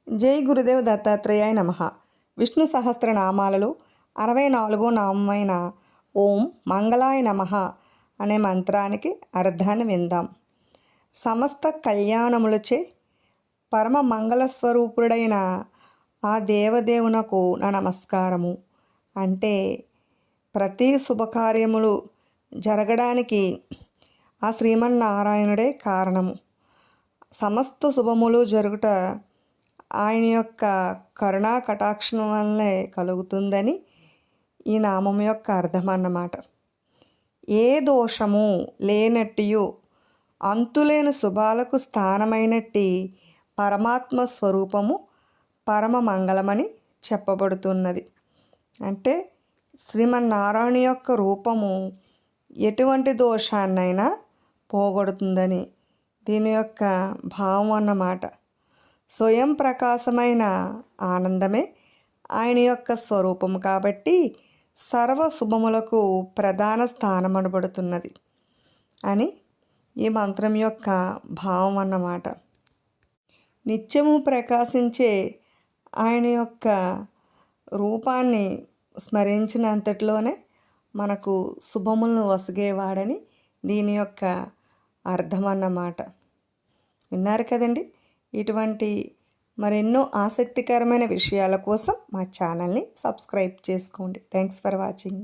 జై గురుదేవ్ దత్తాత్రేయాయ నమః. విష్ణు సహస్రనామాలలో 64వ నామమైన ఓం మంగళాయ నమః అనే మంత్రానికి అర్థాన్ని విందాం. సమస్త కళ్యాణములచే పరమ మంగళస్వరూపుడైన ఆ దేవదేవునకు నా నమస్కారము. అంటే ప్రతి శుభకార్యములు జరగడానికి ఆ శ్రీమన్నారాయణుడే కారణము. సమస్త శుభములు జరుగుట ఆయన యొక్క కరుణా కటాక్షం వల్లే కలుగుతుందని ఈ నామం యొక్క అర్థం అన్నమాట. ఏ దోషము లేనట్టు అంతులేని శుభాలకు స్థానమైనట్టి పరమాత్మ స్వరూపము పరమ మంగళమని చెప్పబడుతున్నది. అంటే శ్రీమన్నారాయణ యొక్క రూపము ఎటువంటి దోషాన్నైనా పోగొడుతుందని దీని యొక్క భావం అన్నమాట. స్వయం ప్రకాశమైన ఆనందమే ఆయన యొక్క స్వరూపం కాబట్టి సర్వ శుభములకు ప్రధాన స్థానం అనబడుతున్నది అని ఈ మంత్రం యొక్క భావం అన్నమాట. నిత్యము ప్రకాశించే ఆయన యొక్క రూపాన్ని స్మరించినంతటిలోనే మనకు శుభములను వసగేవాడని దీని యొక్క అర్థం అన్నమాట. విన్నారు కదండి. ఇటువంటి మరెన్నో ఆసక్తికరమైన విషయాల కోసం మా ఛానల్ని సబ్స్క్రైబ్ చేసుకోండి. Thanks for watching.